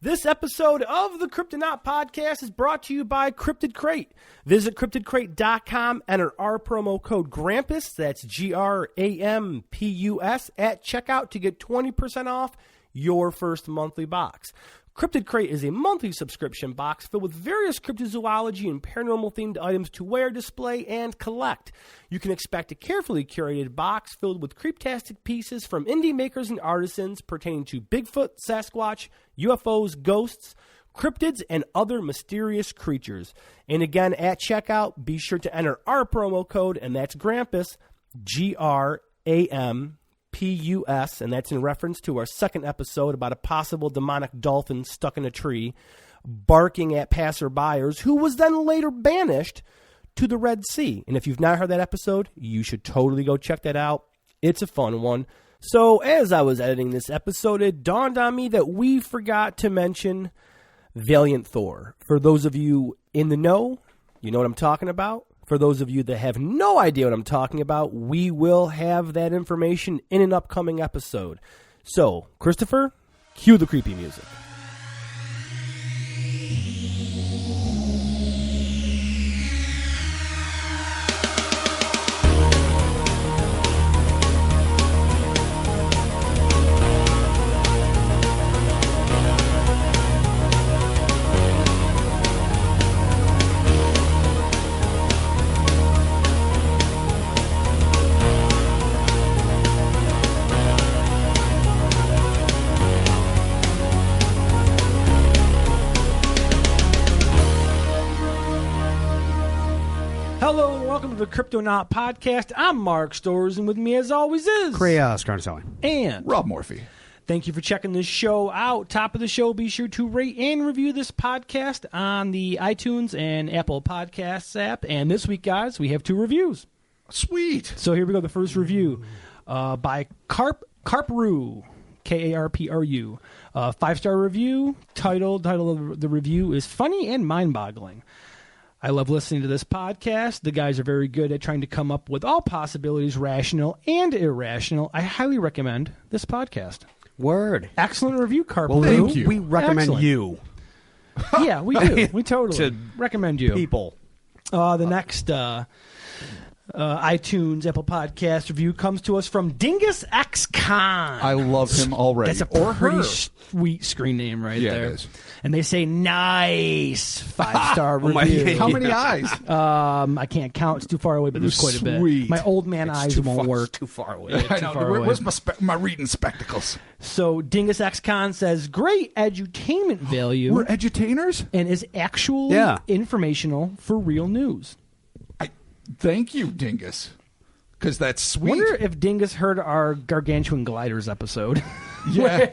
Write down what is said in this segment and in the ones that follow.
This episode of the Cryptonaut podcast is brought to you by Cryptid Crate. Visit cryptidcrate.com, enter our promo code GRAMPUS, that's GRAMPUS, at checkout to get 20% off your first monthly box. Cryptid Crate is a monthly subscription box filled with various cryptozoology and paranormal-themed items to wear, display, and collect. You can expect a carefully curated box filled with creeptastic pieces from indie makers and artisans pertaining to Bigfoot, Sasquatch, UFOs, ghosts, cryptids, and other mysterious creatures. And again, at checkout, be sure to enter our promo code, and that's Grampus, GRAMPUS, and that's in reference to our second episode about a possible demonic dolphin stuck in a tree, barking at passerbyers, who was then later banished to the Red Sea. And if you've not heard that episode, you should totally go check that out. It's a fun one. So as I was editing this episode, it dawned on me that we forgot to mention Valiant Thor. For those of you in the know, you know what I'm talking about. For those of you that have no idea what I'm talking about, we will have that information in an upcoming episode. So, Christopher, cue the creepy music. Hello and welcome to the Cryptonaut podcast. I'm Mark Storrs, and with me as always is Scarnatelli and Rob Morphy. Thank you for checking this show out. Top of the show, be sure to rate and review this podcast on the iTunes and Apple Podcasts app. And this week, guys, we have 2 reviews. Sweet. So here we go. The first review by Carpru, Karpru. 5-star review. Title of the review is Funny and Mind-Boggling. I love listening to this podcast. The guys are very good at trying to come up with all possibilities, rational and irrational. I highly recommend this podcast. Word. Excellent review, Carpru. Well, thank you. We recommend Excellent. you. Yeah, we do. We totally To recommend you. People. The next iTunes, Apple Podcast review comes to us from Dingus X Con. I love him already. That's a pretty sweet screen name right there. It is. And they say, nice 5-star review. How many eyes? I can't count. It's too far away, but there's quite a bit. Sweet. My old man eyes won't work. Too far away. I know. Where's my reading spectacles? So Dingus X Con says, great edutainment value. We're edutainers? And is actually informational for real news. Thank you, Dingus. Because that's sweet. Wonder if Dingus heard our Gargantuan Gliders episode. Yeah.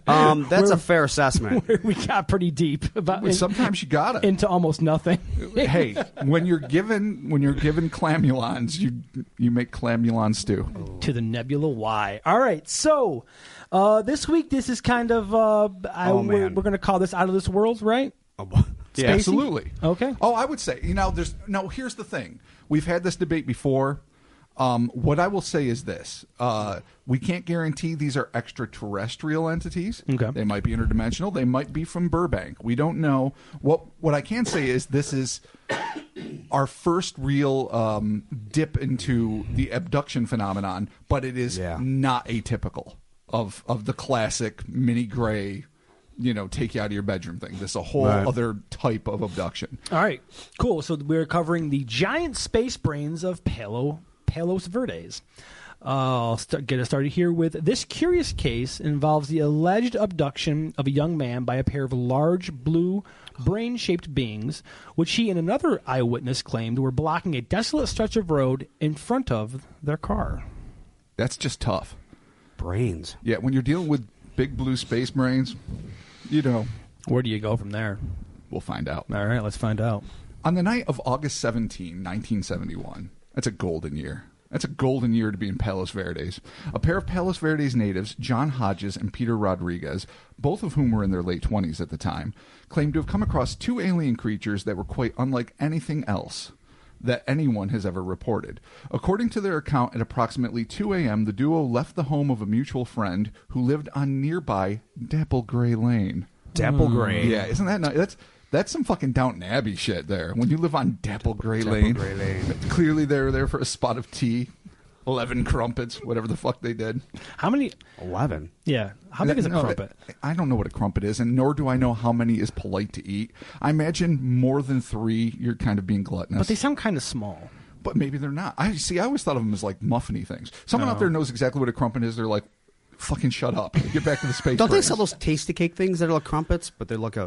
That's a fair assessment. Where we got pretty deep about Sometimes you got it. into almost nothing. Hey, when you're given clamulons, you make clamulon stew. To the Nebula Y. All right, so this week this is kind of we're going to call this Out of This World, right? Yeah, absolutely. Okay. Oh, I would say, here's the thing. We've had this debate before. What I will say is this. We can't guarantee these are extraterrestrial entities. Okay. They might be interdimensional. They might be from Burbank. We don't know. What I can say is this is our first real dip into the abduction phenomenon, but it is not atypical of the classic mini gray, take you out of your bedroom thing. This is a whole other type of abduction. All right, cool. So we're covering the giant space brains of Palos Verdes. I'll get us started here with this curious case involves the alleged abduction of a young man by a pair of large blue brain-shaped beings, which he and another eyewitness claimed were blocking a desolate stretch of road in front of their car. That's just tough. Brains. Yeah, when you're dealing with big blue space brains, Where do you go from there? We'll find out. All right, let's find out. On the night of August 17, 1971, that's a golden year. That's a golden year to be in Palos Verdes. A pair of Palos Verdes natives, John Hodges and Peter Rodriguez, both of whom were in their late 20s at the time, claimed to have come across 2 alien creatures that were quite unlike anything else. that anyone has ever reported. According to their account, at approximately 2 a.m., the duo left the home of a mutual friend who lived on nearby Dapple Gray Lane. Dapple Gray. Yeah, isn't that nice? That's some fucking Downton Abbey shit there. When you live on Dapple Gray Lane. Clearly they were there for a spot of tea. 11 crumpets, whatever the fuck they did. How many? 11. Yeah. How big is a crumpet? I don't know what a crumpet is, and nor do I know how many is polite to eat. I imagine more than 3, you're kind of being gluttonous. But they sound kind of small. But maybe they're not. I always thought of them as like muffiny things. Someone out there knows exactly what a crumpet is. They're like, fucking shut up. Get back to the space. Don't they sell those tasty cake things that are like crumpets, but they're like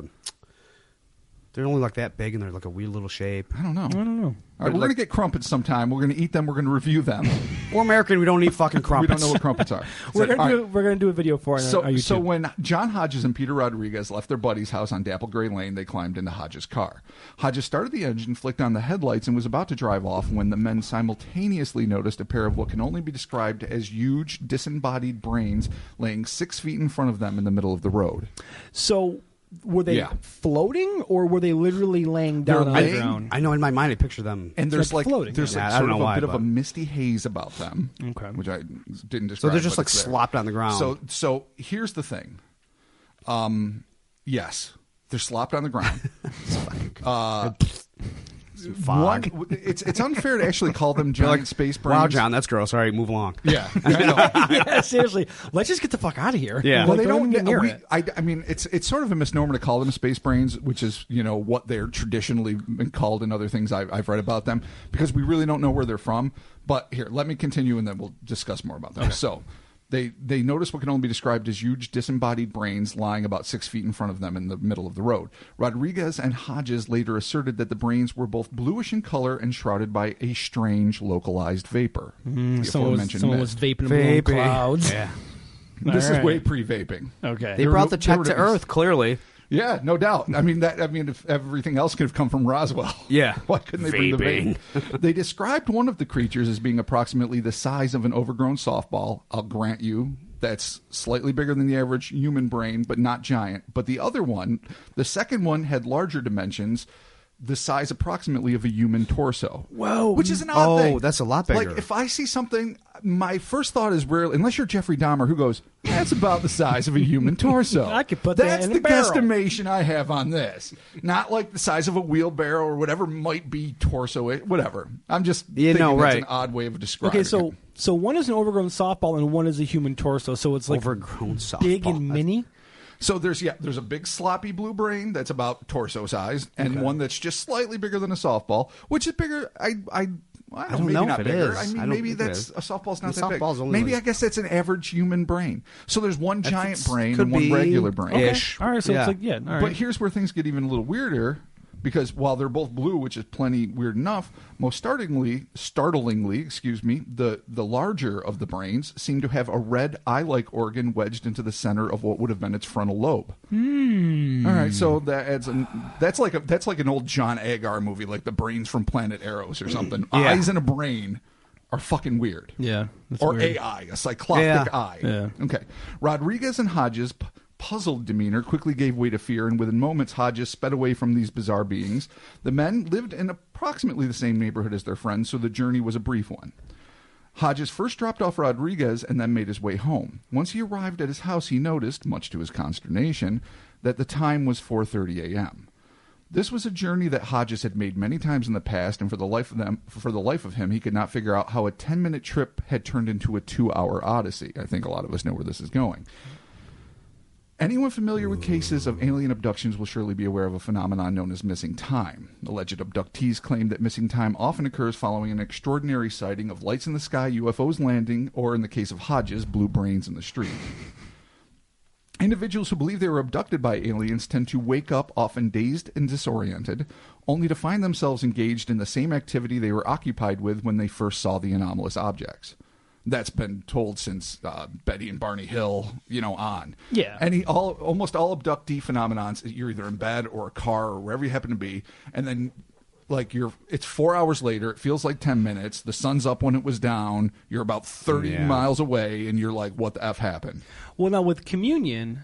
they're only like that big and they're like a weird little shape. I don't know. All right, Or we're going to get crumpets sometime. We're going to eat them. We're going to review them. We're American. We don't eat fucking We crumpets. don't know what crumpets are. We're gonna do a video for it on YouTube. So when John Hodges and Peter Rodriguez left their buddy's house on Dapple Gray Lane, they climbed into Hodges' car. Hodges started the engine, flicked on the headlights, and was about to drive off when the men simultaneously noticed a pair of what can only be described as huge, disembodied brains laying 6 feet in front of them in the middle of the road. So were they floating, or were they literally laying down on the ground? I know, in my mind I picture them. And there's like floating. there's Yeah, like I don't sort of know a why, bit of but- a misty haze about them, which I didn't describe. So they're just but like it's there. slopped on the ground. So here's the thing. Yes, they're slopped on the ground. Fog. It's unfair to actually call them giant space brains. Wow, John, that's gross. All right, move along. Yeah, I know. Yeah, seriously. Let's just get the fuck out of here. Yeah. Well, Like, they don't even get near it. I mean, it's sort of a misnomer to call them space brains, which is what they're traditionally been called in other things I've read about them, because we really don't know where they're from. But here, let me continue, and then we'll discuss more about them. Okay. So. They noticed what can only be described as huge disembodied brains lying about 6 feet in front of them in the middle of the road. Rodriguez and Hodges later asserted that the brains were both bluish in color and shrouded by a strange localized vapor. Someone was vaping in blue clouds. Yeah. This All is right. way pre-vaping. Okay. They brought the check to Earth, clearly. Yeah, no doubt. I mean, if everything else could have come from Roswell. Yeah. Why couldn't they bring the vape? They described one of the creatures as being approximately the size of an overgrown softball. I'll grant you that's slightly bigger than the average human brain, but not giant. But the other one, the second one, had larger dimensions, the size approximately of a human torso. Whoa. Which is an odd thing. Oh, that's a lot bigger. Like, if I see something, my first thought is rarely, unless you're Jeffrey Dahmer, who goes, that's about the size of a human torso. I could put that That's in a the barrel. guesstimation I have on this. Not like the size of a wheelbarrow or whatever might be torso, whatever. I'm just thinking that's an odd way of describing Okay, so one is an overgrown softball and one is a human torso. So it's like Overgrown softball. big and mini. So there's a big sloppy blue brain that's about torso size, and one that's just slightly bigger than a softball, which is bigger. I don't know, maybe know not if it bigger. is. I I mean, don't maybe think it that's is. a softball's not The that big. softball's only Maybe like- I guess that's an average human brain. So there's one giant brain could and one be regular brain. ish. All right, so Yeah. it's like, yeah. All right. But here's where things get even a little weirder, because while they're both blue, which is plenty weird enough, most startlingly, the larger of the brains seem to have a red eye-like organ wedged into the center of what would have been its frontal lobe. All right, so that adds that's like an old John Agar movie, like The Brains from Planet Arrows or something. Yeah. Eyes in a brain are fucking weird. Yeah. That's Or weird. AI, a cycloptic eye. Yeah. Okay. Rodriguez and Hodges' puzzled demeanor quickly gave way to fear, and within moments, Hodges sped away from these bizarre beings. The men lived in approximately the same neighborhood as their friends, so the journey was a brief one. Hodges first dropped off Rodriguez and then made his way home. Once he arrived at his house, he noticed, much to his consternation, that the time was 4:30 a.m. This was a journey that Hodges had made many times in the past, and for the life of him, he could not figure out how a 10-minute trip had turned into a 2-hour odyssey. I think a lot of us know where this is going. Anyone familiar with cases of alien abductions will surely be aware of a phenomenon known as missing time. Alleged abductees claim that missing time often occurs following an extraordinary sighting of lights in the sky, UFOs landing, or in the case of Hodges, blue brains in the street. Individuals who believe they were abducted by aliens tend to wake up often dazed and disoriented, only to find themselves engaged in the same activity they were occupied with when they first saw the anomalous objects. That's been told since Betty and Barney Hill, on. Yeah. Almost all abductee phenomenons, you're either in bed or a car or wherever you happen to be, and then it's 4 hours later, it feels like 10 minutes, the sun's up when it was down, you're about 30 miles away, and you're like, what the F happened? Well, now with communion,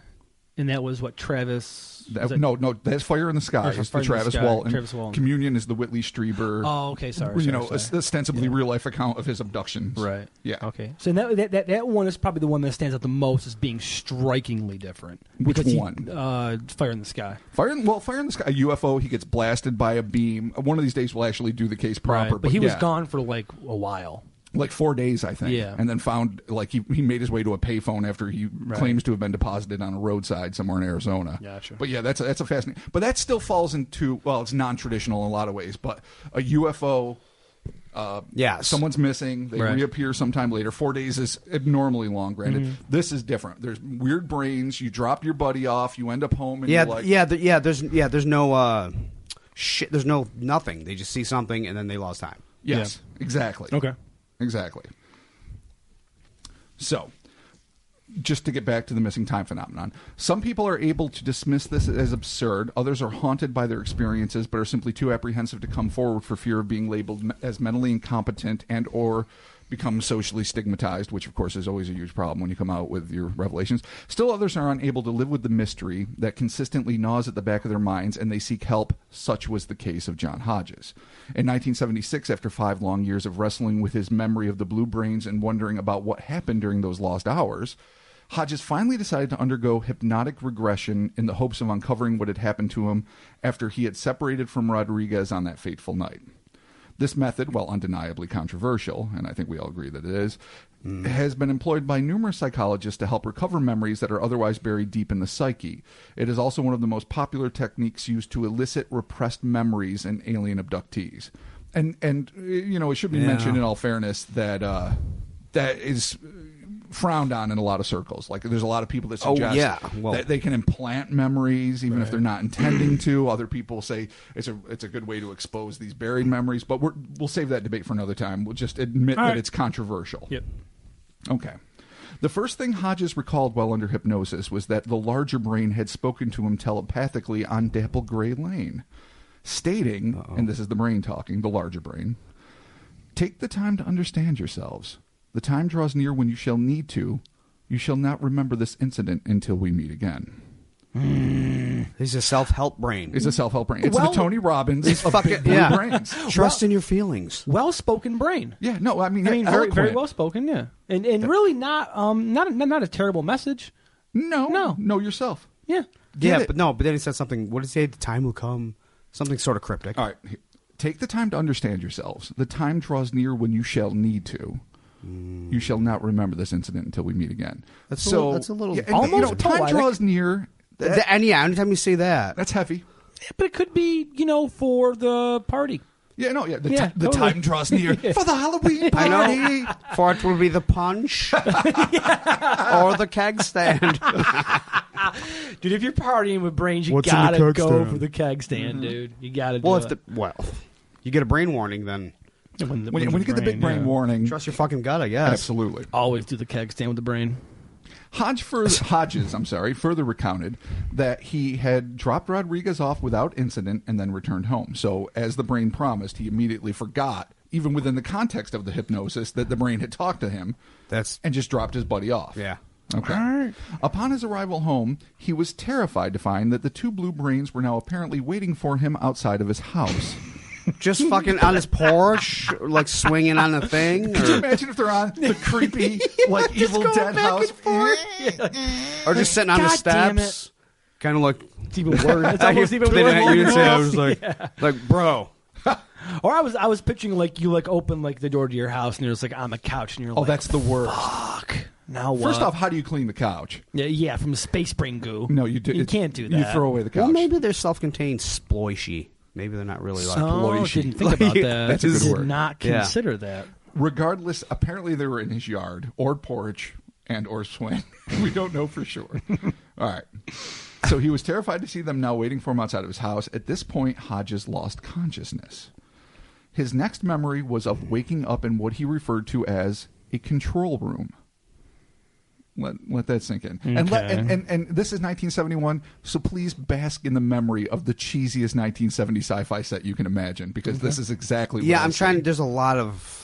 And that was what, Travis? No, that's Fire in the Sky. It's the Travis Walton. Travis Walton. Communion is the Whitley Strieber. Oh, okay, sorry. Ostensibly real life account of his abductions. Right. Yeah. Okay. So that one is probably the one that stands out the most as being strikingly different. Which one? Fire in the Sky. Fire in the Sky. A UFO. He gets blasted by a beam. One of these days we'll actually do the case proper. Right. But he was gone for like a while. Like 4 days, I think. Yeah. And then found, like, he made his way to a payphone after he claims to have been deposited on a roadside somewhere in Arizona. Gotcha. But yeah, that's a fascinating. But that still falls into, well, it's non-traditional in a lot of ways, but a UFO, someone's missing, they reappear sometime later. 4 days is abnormally long, granted. Mm-hmm. This is different. There's weird brains, you drop your buddy off, you end up home, and you're like... there's no, shit, there's no nothing. They just see something, and then they lost time. Yes, exactly. Okay. Exactly. So, just to get back to the missing time phenomenon, some people are able to dismiss this as absurd. Others are haunted by their experiences, but are simply too apprehensive to come forward for fear of being labeled as mentally incompetent and or become socially stigmatized, which of course is always a huge problem when you come out with your revelations. Still others are unable to live with the mystery that consistently gnaws at the back of their minds, and they seek help. Such was the case of John Hodges. In 1976, after 5 long years of wrestling with his memory of the blue brains and wondering about what happened during those lost hours, Hodges finally decided to undergo hypnotic regression in the hopes of uncovering what had happened to him after he had separated from Rodriguez on that fateful night. This method, while undeniably controversial, and I think we all agree that it is, has been employed by numerous psychologists to help recover memories that are otherwise buried deep in the psyche. It is also one of the most popular techniques used to elicit repressed memories in alien abductees. And you know, it should be mentioned in all fairness that that is frowned on in a lot of circles. Like, there's a lot of people that suggest that they can implant memories even if they're not intending to. Other people say it's a good way to expose these buried memories, but we'll save that debate for another time. We'll just admit that it's controversial. Yep. Okay. The first thing Hodges recalled while under hypnosis was that the larger brain had spoken to him telepathically on Dapple Gray Lane, stating, and this is the brain talking, the larger brain, "Take the time to understand yourselves. The time draws near when you shall need to. You shall not remember this incident until we meet again." He's a self-help brain. It's a self-help brain. It's the Tony Robbins of big blue brains. Trust in your feelings. Well-spoken brain. Yeah, no, I mean very, very well-spoken, yeah. And really not a terrible message. No. Know yourself. Yeah. But then he said something. What did he say? The time will come. Something sort of cryptic. All right. Take the time to understand yourselves. The time draws near when you shall need to. You shall not remember this incident until we meet again. That's a little almost time poetic. draws near. Anytime you say that, That's heavy. Yeah, but it could be, for the party. Yeah, no, yeah. The totally. time draws near for the Halloween party. I know. For it will be the punch or the keg stand. Dude, if you're partying with brains, you What's in the gotta keg go stand? for the keg stand, dude. You gotta do it. You get a brain warning, then When you get the big brain warning, trust your fucking gut, I guess. absolutely. Always do the keg stand with the brain. Hodges, further recounted that he had dropped Rodriguez off without incident and then returned home. So, as the brain promised, he immediately forgot, even within the context of the hypnosis, that the brain had talked to him and just dropped his buddy off. Yeah. Okay. Right. Upon his arrival home, he was terrified to find that the 2 blue brains were now apparently waiting for him outside of his house. Just fucking on his porch, like swinging on a thing. Could you imagine if they're on the creepy, like Evil Dead house? Or just sitting on the steps. Kind of like... It's even worse. It's almost even worse. I was like, bro. Or I was picturing like you open like the door to your house and you're just like on the couch and you're like, oh, that's the worst. Fuck. Now what? First off, how do you clean the couch? Yeah, from space brain goo. No, you do. You can't do that. You throw away the couch. Well, maybe they're self-contained sploishy. Maybe they're not really like ploishy. Didn't think about that. That's a good word. Did not consider that. Regardless, apparently they were in his yard or porch and or swing. We don't know for sure. All right. So he was terrified to see them now waiting for him outside of his house. At this point, Hodges lost consciousness. His next memory was of waking up in what he referred to as a control room. Let that sink in. And, and this is 1971, so please bask in the memory of the cheesiest 1970 sci-fi set you can imagine, because this is exactly what I'm trying. There's a lot of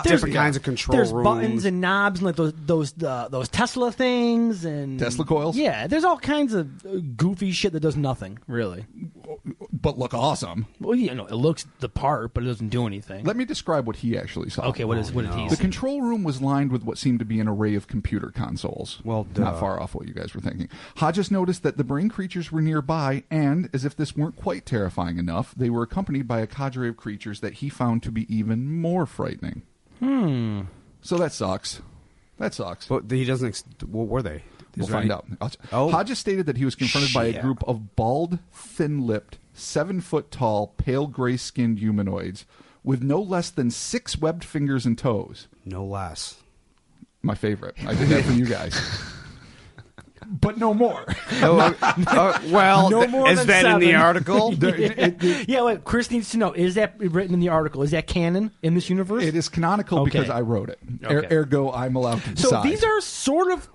different kinds of control There's rooms. buttons and knobs and like those Tesla things and Tesla coils? Yeah, there's all kinds of goofy shit that does nothing, really. But look awesome. Well, you know, it looks the part, but it doesn't do anything. Let me describe what he actually saw. Okay, what did he The see? control room was lined with what seemed to be an array of computer consoles. Well, not far off what you guys were thinking. Hodges noticed that the brain creatures were nearby, and, as if this weren't quite terrifying enough, they were accompanied by a cadre of creatures that he found to be even more frightening. So that sucks. That sucks. But he doesn't. What were they? We'll find out. Hodges stated that he was confronted by a group of bald, thin-lipped, 7-foot-tall, pale gray-skinned humanoids with no less than 6 webbed fingers and toes. No less. My favorite. I did that for you guys. But no more. Well, No more is than that 7. in the article? Yeah, wait, Chris needs to know, is that written in the article? Is that canon in this universe? It is canonical because I wrote it. Okay. Ergo, I'm allowed to decide. So these are sort of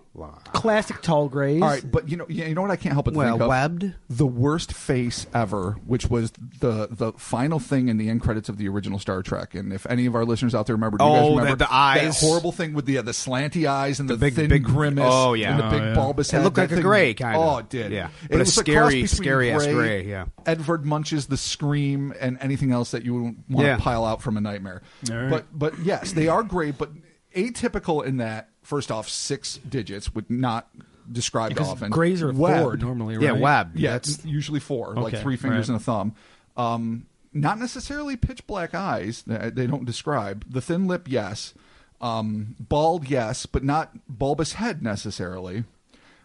classic tall grays. All right, but you know what I can't help but think of? Webbed. The worst face ever, which was the final thing in the end credits of the original Star Trek. And if any of our listeners out there remember, do you guys remember the eyes, that horrible thing with the slanty eyes and the big, thin big grimace, and the big bulbous head. It looked like a gray kind of. Oh, it did. Yeah, It but was a a cross between scary ass gray. Yeah, Edvard Munch's The Scream and anything else that you would want to pile out from a nightmare. Right. But yes, they are gray, but atypical in that. First off, 6 digits would not described often. Grays are 4 normally, right? Yeah, webbed. Yeah, it's usually 4, like 3 fingers and a thumb. Not necessarily pitch black eyes. They don't describe. The thin lip, yes. Bald, yes, but not bulbous head necessarily.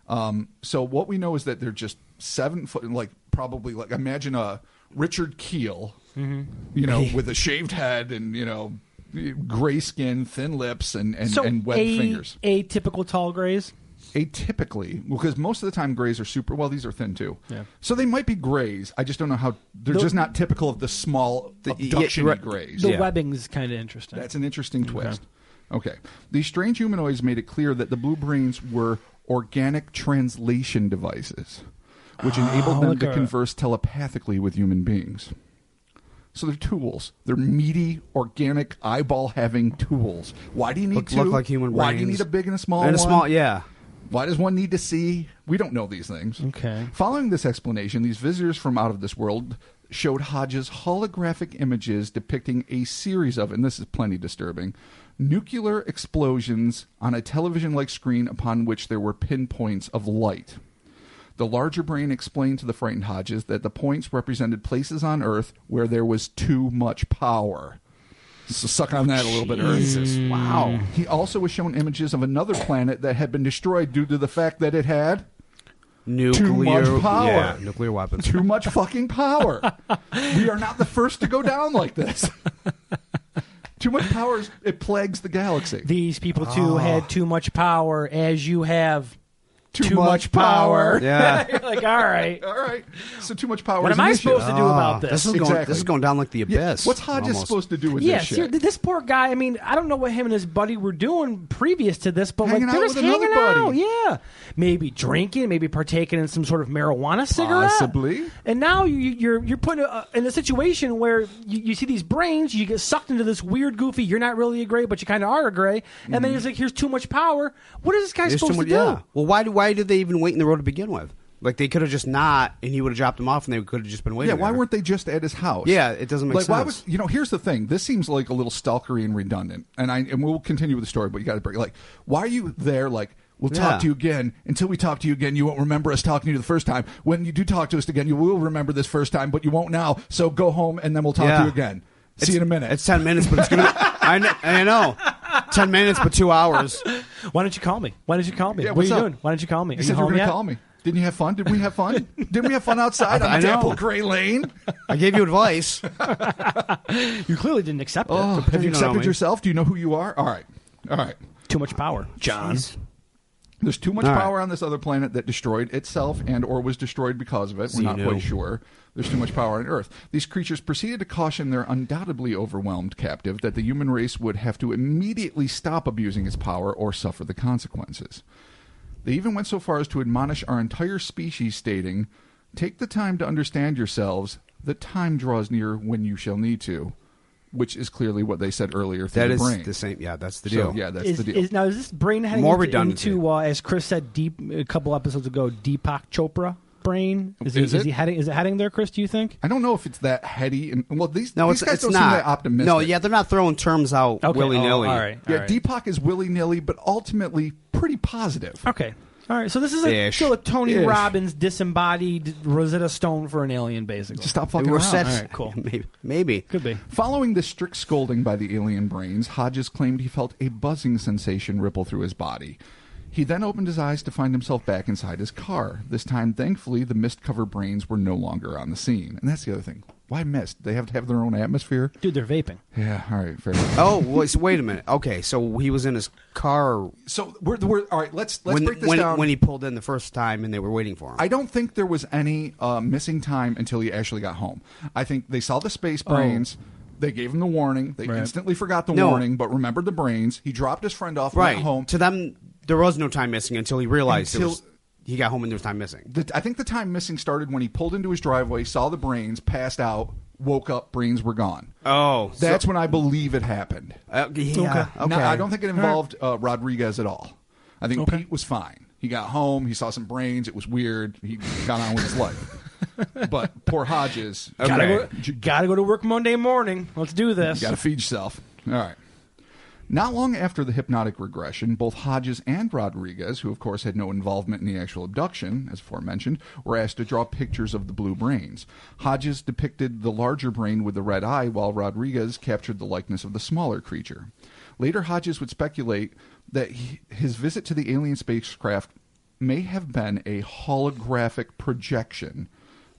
So what we know is that they're just 7 foot, like probably like imagine a Richard Keel, with a shaved head and gray skin, thin lips, and webbed fingers. Atypical tall grays. Atypically, because most of the time grays are super. Well, these are thin too. Yeah. So they might be grays. I just don't know how. They're just not typical of the small abduction grays. The webbing's kind of interesting. That's an interesting twist. Okay. These strange humanoids made it clear that the blue brains were organic translation devices, which enabled them to converse telepathically with human beings. So they're tools. They're meaty, organic, eyeball-having tools. Why do you need 2? Look like human brains. Why do you need a big and a small and a one? small, yeah. Why does one need to see? We don't know these things. Okay. Following this explanation, these visitors from out of this world showed Hodges holographic images depicting a series of, and this is plenty disturbing, nuclear explosions on a television-like screen upon which there were pinpoints of light. The larger brain explained to the frightened Hodges that the points represented places on Earth where there was too much power. So suck on that a little bit, Earth. Wow. He also was shown images of another planet that had been destroyed due to the fact that it had too much power. Yeah, nuclear weapons. Too much fucking power. We are not the first to go down like this. Too much power, it plagues the galaxy. These people, too, had too much power, as you have too much power. Yeah. You're like, all right. All right. So too much power What is am an I issue. supposed to do about this? This is going down like the abyss. What's Hodges almost. supposed to do with Yes, this shit? this poor guy. I mean, I don't know what him and his buddy were doing previous to this, but Hanging like they're out just with hanging another out. buddy. Yeah, maybe drinking, maybe partaking in some sort of marijuana cigarette. Possibly. And now you're put in a situation where you see these brains, you get sucked into this weird, goofy. You're not really a gray, but you kind of are a gray. And then it's like, here's too much power. What is this guy supposed to do? Yeah. Well, why did they even wait in the road to begin with? Like, they could have just not, and he would have dropped them off, and they could have just been waiting. Yeah, why there. weren't they just at his house? Yeah, it doesn't make like, sense. Why was, here's the thing. This seems like a little stalkery and redundant, and we'll continue with the story, but you got to break. Like, why are you there? Like, we'll talk to you again. Until we talk to you again, you won't remember us talking to you the first time. When you do talk to us again, you will remember this first time, but you won't now. So go home, and then we'll talk to you again. See you in a minute. It's 10 minutes, but it's gonna. I know. 10 minutes, but 2 hours. Why don't you call me? Why don't you call me? Yeah, what are you what's up? doing? Why don't you call me? You said you were going to call me. Didn't you have fun? Did we have fun? Didn't we have fun outside on the Apple Gray Lane? I gave you advice. You clearly didn't accept it. Have you accepted yourself? Do you know who you are? All right. Too much power, John. Jeez. There's too much power on this other planet that destroyed itself and or was destroyed because of it. We're not quite sure. There's too much power on Earth. These creatures proceeded to caution their undoubtedly overwhelmed captive that the human race would have to immediately stop abusing its power or suffer the consequences. They even went so far as to admonish our entire species, stating, "Take the time to understand yourselves, that time draws near when you shall need to," which is clearly what they said earlier through That the is brain. the same. Yeah, that's the deal. So, yeah, that's the deal. Now, is this brain heading More into, redundancy. as Chris said a couple episodes ago, Deepak Chopra brain? Is he heading there, Chris, do you think? I don't know if it's that heady. And, well, these No, guys it's don't not. seem that optimistic. No, yeah, they're not throwing terms out Okay. willy-nilly. All right. Yeah, Deepak is willy-nilly, but ultimately pretty positive. Okay. All right. So this is Ish. still a Tony Ish. Robbins disembodied Rosetta Stone for an alien, basically. Just stop fucking We're around. set. All right, cool. Maybe. Could be. Following the strict scolding by the alien brains, Hodges claimed he felt a buzzing sensation ripple through his body. He then opened his eyes to find himself back inside his car. This time, thankfully, the mist-covered brains were no longer on the scene. And that's the other thing. Why mist? They have to have their own atmosphere? Dude, they're vaping. Yeah, all right, fair enough. Oh, wait a minute. Okay, so he was in his car So, we're all right, let's break this down. when he pulled in the first time and they were waiting for him. I don't think there was any missing time until he actually got home. I think they saw the space brains. They gave him the warning. They instantly forgot the warning, but remembered the brains. He dropped his friend off, right. went home. To them, there was no time missing until he realized he got home and there was time missing. I think the time missing started when he pulled into his driveway, saw the brains, passed out, woke up, brains were gone. Oh. That's when I believe it happened. Yeah. Okay. No, I don't think it involved Rodriguez at all. I think Pete was fine. He got home, he saw some brains, it was weird, he got on with his life. But poor Hodges. Gotta go to work Monday morning. Let's do this. You got to feed yourself. All right. Not long after the hypnotic regression, both Hodges and Rodriguez, who of course had no involvement in the actual abduction, as aforementioned, were asked to draw pictures of the blue brains. Hodges depicted the larger brain with the red eye, while Rodriguez captured the likeness of the smaller creature. Later, Hodges would speculate that his visit to the alien spacecraft may have been a holographic projection,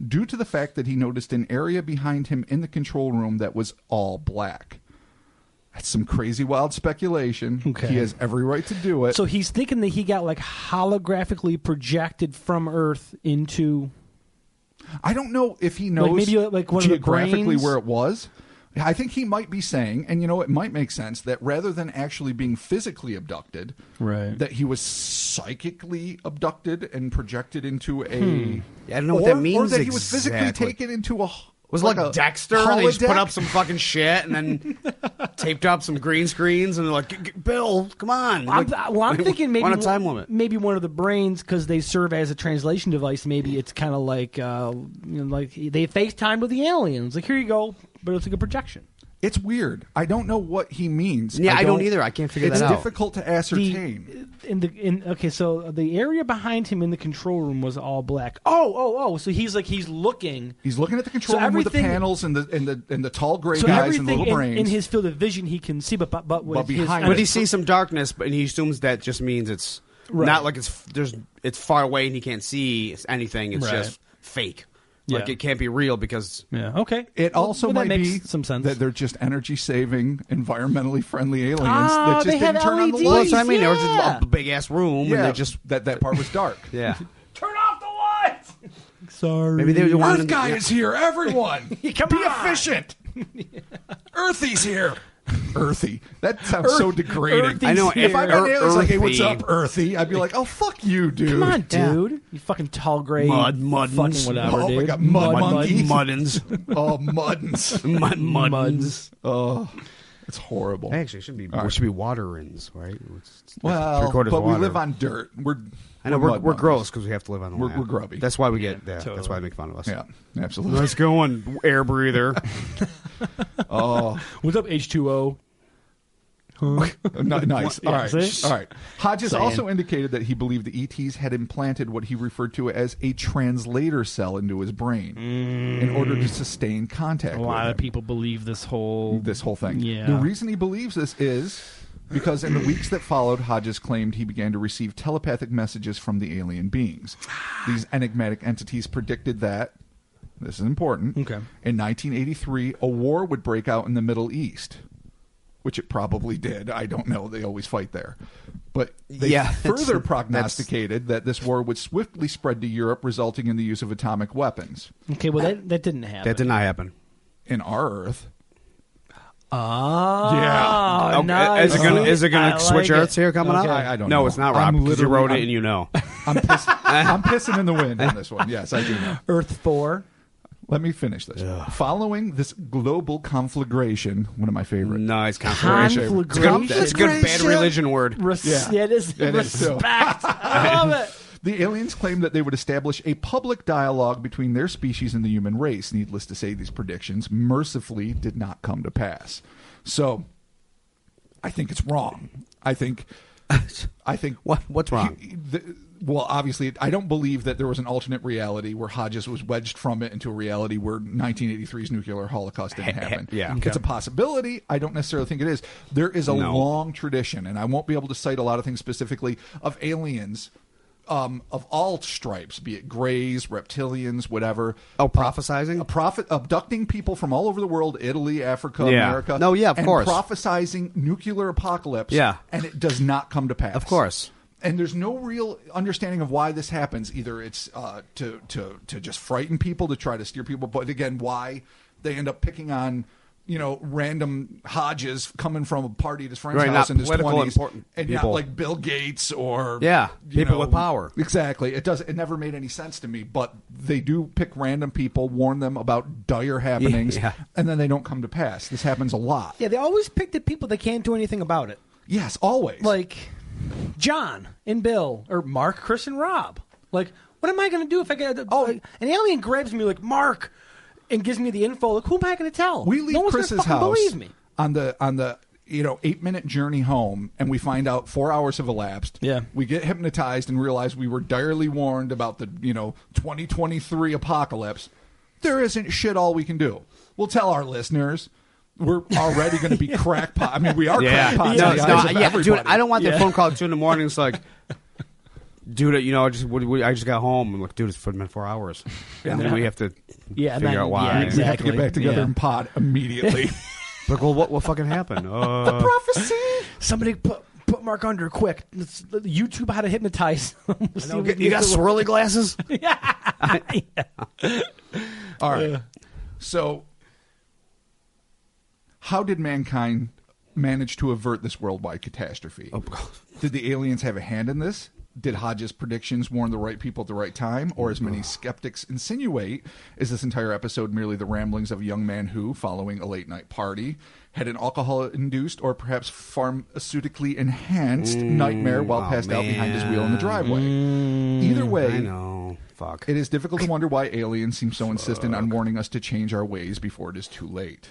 due to the fact that he noticed an area behind him in the control room that was all black. That's some crazy wild speculation. Okay. He has every right to do it. So he's thinking that he got like holographically projected from Earth into. I don't know if he knows maybe like one of the geographically brains? where it was. I think he might be saying, and it might make sense, that rather than actually being physically abducted, Right. that he was psychically abducted and projected into a... Yeah, I don't know what that means Or that he was physically exactly. taken into a... Was it like a Dexter? And they just put holodeck? up some fucking shit and then taped up some green screens and they're like, "Bill, come on." I'm thinking maybe on a time limit. Maybe one of the brains, because they serve as a translation device. Maybe it's kind of like like they FaceTime with the aliens. Like, here you go, but it's like a projection. It's weird. I don't know what he means. Yeah, I don't either. I can't figure that out. It's difficult to ascertain. Okay, so the area behind him in the control room was all black. Oh! So he's looking. He's looking at the control room with the panels and the tall gray So guys and the everything little brains. in his field of vision he can see, but behind But he sees some darkness, and he assumes that just means it's not like it's far away and he can't see anything. It's just fake. Like it can't be real because okay. It also that might makes be some sense that they're just energy saving, environmentally friendly aliens Ah, that just they didn't have turn on the LEDs. well, lights. that's what I mean. There was Yeah. just a big ass room, and Yeah, they just that part was dark. yeah. Turn off the lights. Sorry. Maybe they wanted Earth guy is here, everyone. Be efficient. Earthy's here. Earthy. That sounds so degrading. Earthy's I know, If I met an alien like, "Hey, what's Earthy. up, Earthy?" I'd be like, "Oh, fuck you, dude." Come on, dude. You fucking tall gray Muddins. fucking whatever, Oh, dude. my God, mud monkey. Muddins. Oh, muddins. Muddins. Oh, it's horrible. Actually, it should be waterins, right? It's Well, three-quarters but we water. live on dirt. I know mud we're monkeys. gross because we have to live on the We're land. grubby. That's why we get. totally. That's why they make fun of us. Yeah, absolutely. Nice going, air breather. Oh, What's up, H2O? nice. All right. see? All right. Hodges Saying. also indicated that he believed the ETs had implanted what he referred to as a translator cell into his brain in order to sustain contact A with lot him. of people believe this whole thing. Yeah. The reason he believes this is because in the weeks that followed, Hodges claimed he began to receive telepathic messages from the alien beings. These enigmatic entities predicted that, this is important, in 1983, a war would break out in the Middle East. Which it probably did. I don't know. They always fight there. But they further prognosticated that this war would swiftly spread to Europe, resulting in the use of atomic weapons. Okay, well, that didn't happen. That did not happen. In our Earth. Oh, Yeah. Okay. nice. Is it gonna switch like Earths here coming up? I don't No, know. it's not, Rob. I'm Because you literally- wrote it and you know. I'm pissing in the wind on this one. Yes, I do know. Earth 4. Let me finish this. Following this global conflagration, one of my favorites. Nice conflagration. Conflagration. That's a good bad religion word. Yeah. It is. It is, too. Respect. I love it. The aliens claimed that they would establish a public dialogue between their species and the human race. Needless to say, these predictions mercifully did not come to pass. So, I think it's wrong. I think What's wrong? Well, obviously, I don't believe that there was an alternate reality where Hodges was wedged from it into a reality where 1983's nuclear holocaust didn't happen. Yeah. It's a possibility. I don't necessarily think it is. There is a long tradition, and I won't be able to cite a lot of things specifically, of aliens of all stripes, be it grays, reptilians, whatever. Oh, prophesizing? Abducting people from all over the world, Italy, Africa, Yeah. America. No, yeah, of course. Prophesizing nuclear apocalypse. Yeah. And it does not come to pass. Of course. And there's no real understanding of why this happens. Either it's to just frighten people, to try to steer people, but again, why they end up picking on random Hodges coming from a party at his friend's house in his 20s, important and people. not like Bill Gates or people with power. Exactly. It never made any sense to me. But they do pick random people, warn them about dire happenings, and then they don't come to pass. This happens a lot. Yeah, they always pick the people that can't do anything about it. Yes, always. Like John and Bill, or Mark, Chris, and Rob. Like, what am I going to do if I get an alien grabs me like Mark and gives me the info? Like, who am I going to tell? We leave no one's Chris's gonna fucking house believe me. on the 8-minute journey home, and we find out 4 hours have elapsed. Yeah. We get hypnotized and realize we were direly warned about the 2023 apocalypse. There isn't shit all we can do. We'll tell our listeners. We're already going to be crackpot. I mean, we are crackpots. in the eyes of everybody. Dude, I don't want that phone call at 2 in the morning. It's like, dude, I just got home. I'm like, dude, it's been 4 hours, and then we have to figure out why. Yeah, exactly. We have to get back together and pod immediately. Like, well, what fucking happened? The prophecy. Somebody put Mark under quick. Let's YouTube how to hypnotize. You got swirly glasses? All right. So, how did mankind manage to avert this worldwide catastrophe? Did the aliens have a hand in this? Did Hodges' predictions warn the right people at the right time? Or, as many skeptics insinuate, is this entire episode merely the ramblings of a young man who, following a late-night party, had an alcohol-induced or perhaps pharmaceutically enhanced nightmare while passed out behind his wheel in the driveway? Either way, I know. Fuck. it is difficult to wonder why aliens seem so insistent on warning us to change our ways before it is too late.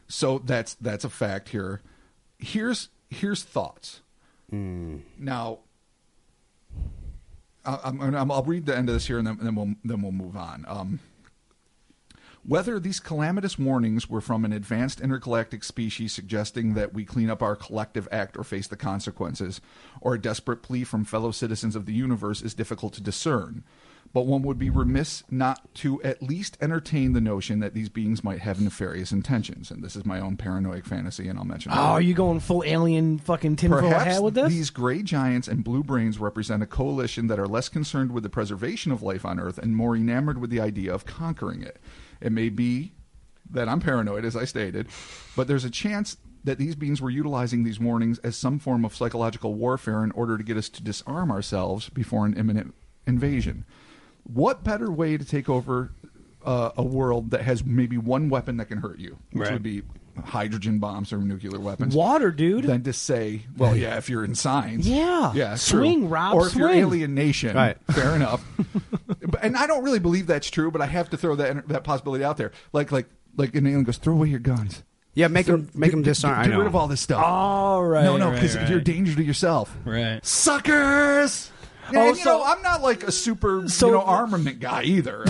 So that's a fact here. Here's thoughts. Now, I'll read the end of this here, and then we'll move on. Whether these calamitous warnings were from an advanced intergalactic species suggesting that we clean up our collective act or face the consequences, or a desperate plea from fellow citizens of the universe, is difficult to discern. But one would be remiss not to at least entertain the notion that these beings might have nefarious intentions. And this is my own paranoid fantasy, and I'll mention it. Oh, are you going full alien fucking tinfoil Perhaps hat with this? These gray giants and blue brains represent a coalition that are less concerned with the preservation of life on Earth and more enamored with the idea of conquering it. It may be that I'm paranoid, as I stated, but there's a chance that these beings were utilizing these warnings as some form of psychological warfare in order to get us to disarm ourselves before an imminent invasion. What better way to take over a world that has maybe one weapon that can hurt you, which would be hydrogen bombs or nuclear weapons? Water, dude. Than to say, well, yeah, if you're in science. Yeah. Swing, true. Rob, Or if you're swing. alien nation. Right. Fair enough. And I don't really believe that's true, but I have to throw that possibility out there. Like an alien goes, throw away your guns. Yeah, make them disarm. Get rid of all this stuff. All right. No, because you're a danger to yourself. Right. Suckers! Oh, And, so- I'm not like a super So- armament guy either.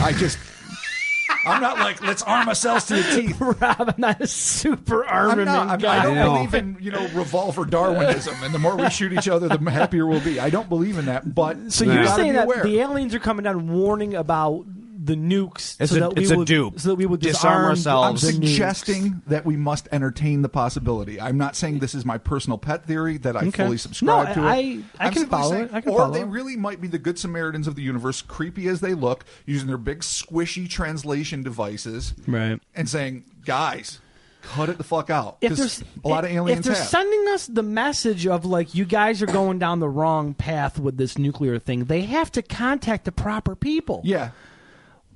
I'm not like, let's arm ourselves to the teeth. Rob, I'm not a super armament I guy. don't No. believe in revolver Darwinism, and the more we shoot each other, the happier we'll be. I don't believe in that. But So you you're gotta saying be that aware. the aliens are coming down warning about the nukes It's so a dupe. that we would Disarm disarm ourselves. I'm the nukes. suggesting that we must entertain the possibility. I'm not saying this is my personal pet theory that I fully subscribe to. I I'm can simply follow saying, it. I can or follow they it. really might be the good Samaritans of the universe, creepy as they look, using their big squishy translation devices, Right. and saying, "Guys, cut it the fuck out. If Because there's a lot of aliens if they're have. sending us the message of like you guys are going down the wrong path with this nuclear thing, they have to contact the proper people. Yeah.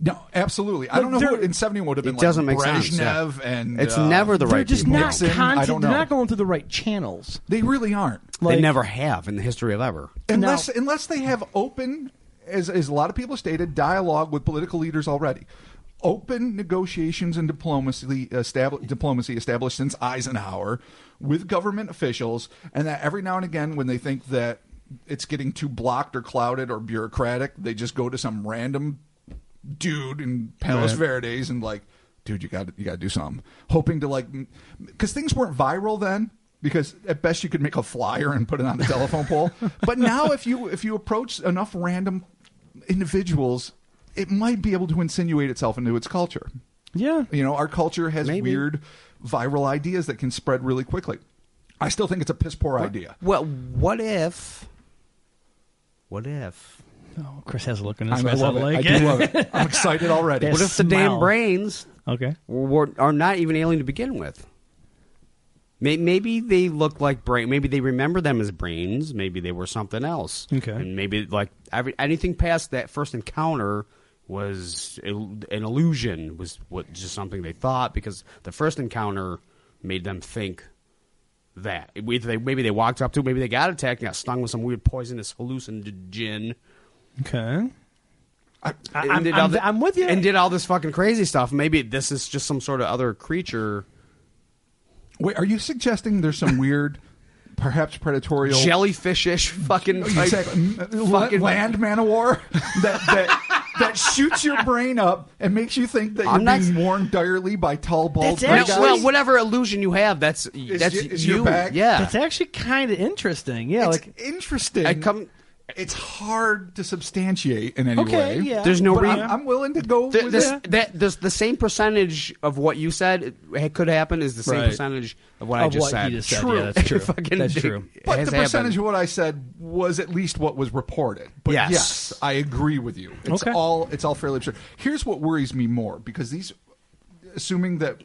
No, absolutely. I don't know who in 71 would have been It doesn't make Brezhnev sense, and it's never the They're right just people. not Nixon, I don't they're know. not going through the right channels. They really aren't. They never have in the history of ever. Unless they have open, as a lot of people stated, dialogue with political leaders already. Open negotiations and diplomacy established since Eisenhower with government officials, and that every now and again when they think that it's getting too blocked or clouded or bureaucratic, they just go to some random dude in Palos Verdes and like, dude, you got to do something. Hoping to like, because things weren't viral then. Because at best you could make a flyer and put it on the telephone pole. But now if you approach enough random individuals, it might be able to insinuate itself into its culture. Yeah. You know, our culture has weird viral ideas that can spread really quickly. I still think it's a piss poor idea. Well, what if? Oh, Chris has a look in his I face. love it. I do love it. I'm excited already. What if the damn Smile. brains are not even alien to begin with? Maybe they look like brain. Maybe they remember them as brains. Maybe they were something else. Okay. And maybe like anything past that first encounter was an illusion. Was just something they thought because the first encounter made them think that. Maybe they walked up to. Maybe they got attacked. And got stung with some weird poisonous hallucinogen. Okay. I'm with you. And did all this fucking crazy stuff. Maybe this is just some sort of other creature. Wait, are you suggesting there's some weird, perhaps predatory jellyfish-ish fucking type, fucking land man of war that shoots your brain up and makes you think that you're being warned direly by tall, bald guys? Well, whatever illusion you have, that's is you. your bag? Yeah, That's actually kind of interesting. Yeah, It's interesting. It's hard to substantiate in any way. Yeah. There's no reason. I'm willing to go with the same percentage of what you said could happen is the same percentage of what I just said. He just said. True. Yeah, that's true. That's true. But the percentage of what I said was at least what was reported. But yes I agree with you. It's all fairly absurd. Here's what worries me more, because these, assuming that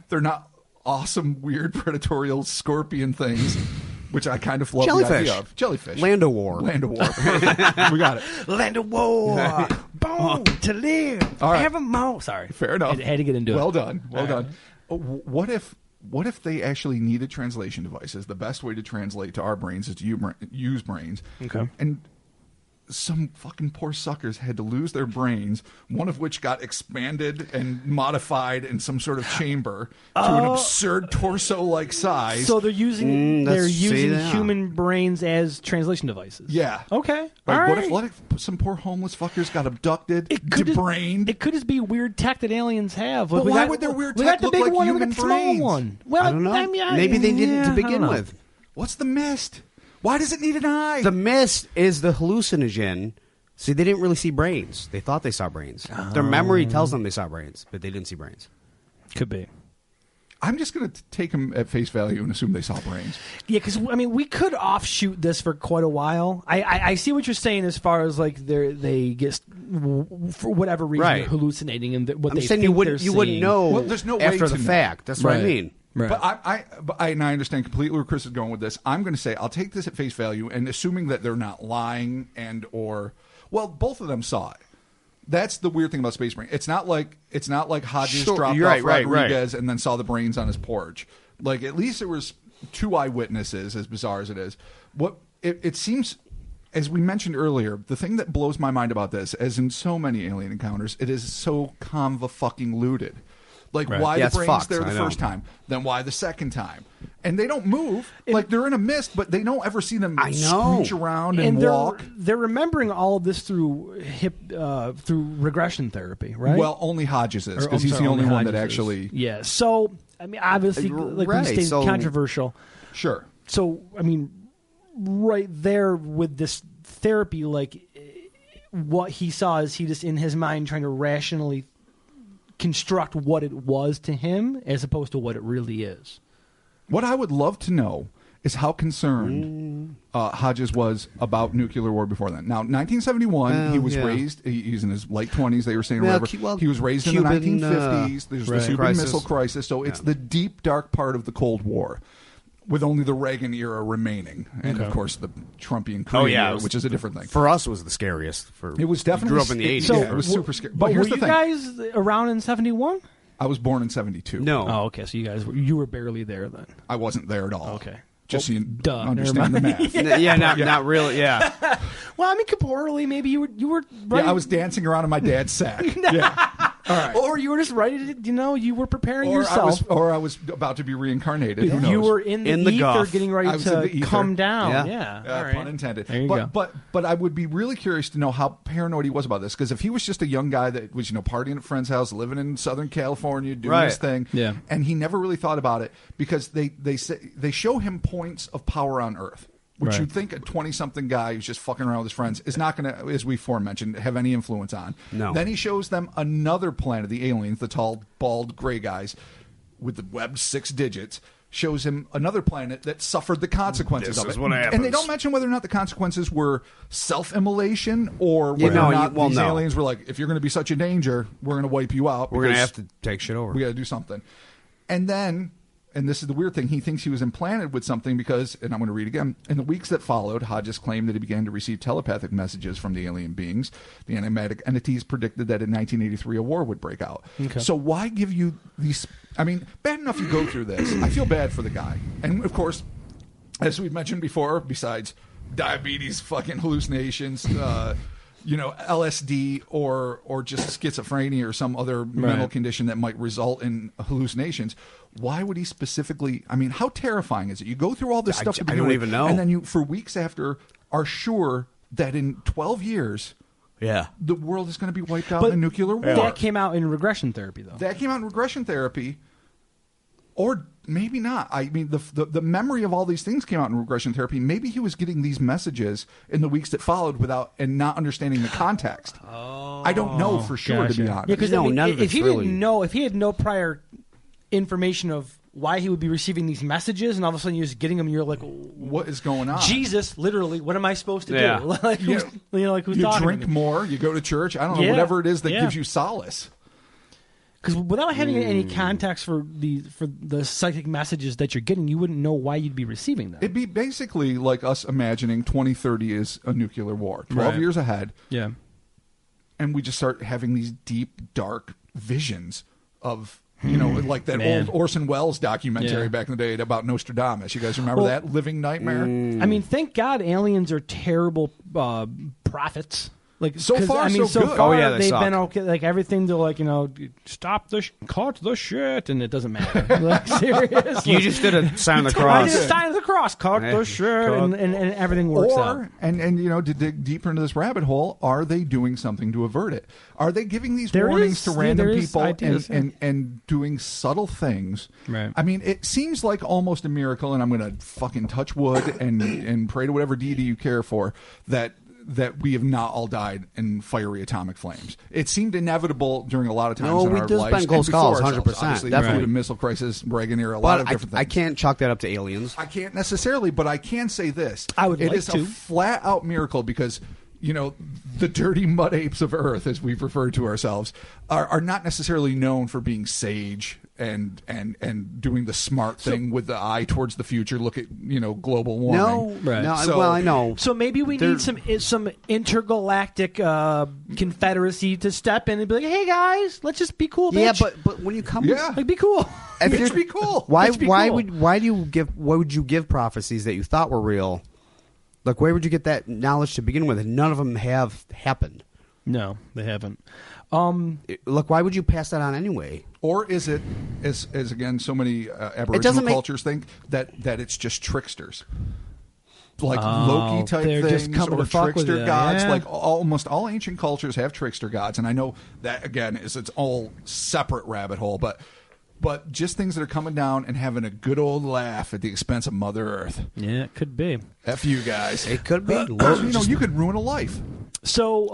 they're not awesome, weird, predatory scorpion things, which I kind of love the idea of. Jellyfish. Land of War. We got it. Land of War. Boom. To live. All right. Have a mo. Sorry. Fair enough. Had to get into it. Well done. Well done. What if they actually needed translation devices? The best way to translate to our brains is to use brains. Okay. And some fucking poor suckers had to lose their brains, one of which got expanded and modified in some sort of chamber to an absurd torso-like size. So they're using human brains as translation devices. Yeah. Okay. Like, All what right. if some poor homeless fuckers got abducted, debrained? It could just be weird tech that aliens have. But why would their weird tech look like human the small brains? one. Well, I don't know. Maybe they didn't to begin with. What's the mist? Why does it need an eye? The mist is the hallucinogen. See, they didn't really see brains. They thought they saw brains. Their memory tells them they saw brains, but they didn't see brains. Could be. I'm just going to take them at face value and assume they saw brains. Yeah, because we could offshoot this for quite a while. I see what you're saying as far as like they get for whatever reason they're hallucinating and what I'm they saying think you wouldn't know. Well, there's no way after to the know. fact. That's what I mean. Right. But I understand completely where Chris is going with this. I'm going to say I'll take this at face value, and assuming that they're not lying both of them saw it. That's the weird thing about Space Brain. It's not like Hodges dropped off Rodriguez and then saw the brains on his porch. Like, at least there was two eyewitnesses, as bizarre as it is. What it seems, as we mentioned earlier, the thing that blows my mind about this, as in so many alien encounters, it is so convoluted. Like, why the brains there the first time, then why the second time? And they don't move. Like, they're in a mist, but they don't ever see them scooch around and walk. They're remembering all of this through regression therapy, right? Well, only Hodges is, because he's the only one that actually... Yeah, so, obviously, like we stated, controversial. Sure. So, right there with this therapy, like, what he saw is he just, in his mind, trying to rationally construct what it was to him as opposed to what it really is. What I would love to know is how concerned Hodges was about nuclear war before then. Now, 1971, he was raised. He's in his late 20s. They were saying whatever. He was raised in the 1950s. There's the Cuban Missile Crisis. So it's the deep, dark part of the Cold War, with only the Reagan era remaining, and of course the Trumpian Korean era, which is a different thing. For us, it was the scariest. It was definitely grew up in the 80s. So it was super scary. But here's were the you thing: guys around in 71? I was born in 72. No. Oh, okay. So you were barely there then. I wasn't there at all. Okay. Just so you duh, understand the math. Not really. Yeah. Well, I mean, corporally, maybe you were right. Yeah, I was dancing around in my dad's sack. Yeah. All right. Or you were just ready to, you were preparing yourself. I was about to be reincarnated. Who knows? You were in the ether, guff. getting ready to come down. Yeah. All right. Pun intended. There you go. But I would be really curious to know how paranoid he was about this, because if he was just a young guy that was partying at a friend's house, living in Southern California, doing his thing, and he never really thought about it, because they show him points of power on Earth, which you'd think a 20-something guy who's just fucking around with his friends is not going to, as we mentioned, have any influence on. No. Then he shows them another planet, the aliens, the tall, bald, gray guys with the webbed 6 digits, shows him another planet that suffered the consequences of it. What happens. And they don't mention whether or not the consequences were self-immolation or whether or not these aliens were like, if you're going to be such a danger, we're going to wipe you out. We're going to have to take shit over. We got to do something. And then... And this is the weird thing. He thinks he was implanted with something because, and I'm going to read again, in the weeks that followed, Hodges claimed that he began to receive telepathic messages from the alien beings. The enigmatic entities predicted that in 1983 a war would break out. Okay. So why give you these... I mean, bad enough you go through this. I feel bad for the guy. And, of course, as we've mentioned before, besides diabetes, fucking hallucinations... LSD or just schizophrenia or some other mental condition that might result in hallucinations. Why would he specifically? I mean, how terrifying is it? You go through all this stuff to begin I don't with, even know. and then you, for weeks after, are sure that in 12 years, the world is going to be wiped out in a nuclear war. That came out in regression therapy, though. That came out in regression therapy, or maybe not. I mean, the memory of all these things came out in regression therapy. Maybe he was getting these messages in the weeks that followed and not understanding the context. I don't know for sure, to be honest. Yeah, because if he really... didn't know, if he had no prior information of why he would be receiving these messages, and all of a sudden you're just getting them, you're like, what is going on? Jesus, literally, what am I supposed to do? Like, who's you drink more, you go to church. I don't know, whatever it is that gives you solace. Because without having any context for the psychic messages that you're getting, you wouldn't know why you'd be receiving them. It'd be basically like us imagining 2030 is a nuclear war, 12 years ahead. Yeah. And we just start having these deep, dark visions of, like that old Orson Welles documentary back in the day about Nostradamus. You guys remember that? Living Nightmare? I mean, thank God aliens are terrible prophets. Like so far, so good. far they they've suck. been okay. Like everything, they're like, stop cut the shit, and it doesn't matter. Like seriously, You just did a sign of the cross. I did a sign of the cross, cut the shit, and everything works out. And to dig deeper into this rabbit hole, are they doing something to avert it? Are they giving these warnings to random people and doing subtle things? Right. I mean, it seems like almost a miracle, and I'm going to fucking touch wood and pray to whatever deity you care for that we have not all died in fiery atomic flames. It seemed inevitable during a lot of times in our lives. No, we just been close calls, 100%. Definitely the missile crisis, Reagan era, a lot of different things. I can't chalk that up to aliens. I can't necessarily, but I can say this. It is a flat-out miracle because... the dirty mud apes of Earth, as we've referred to ourselves, are not necessarily known for being sage and doing the smart thing with the eye towards the future. Look at global warming. I know. So maybe we need some intergalactic confederacy to step in and be like, hey guys, let's just be cool, bitch. Yeah, but when you come, like be cool. Bitch, be cool. Why would you give prophecies that you thought were real? Like, where would you get that knowledge to begin with? And none of them have happened. No, they haven't. Look, why would you pass that on anyway? Or is it, as again, so many Aboriginal cultures think, that it's just tricksters? Like Loki-type things or trickster gods. Like, almost all ancient cultures have trickster gods. And I know that, again, is its all separate rabbit hole, but just things that are coming down and having a good old laugh at the expense of Mother Earth. Yeah, it could be. F you guys. It could be. You could ruin a life. So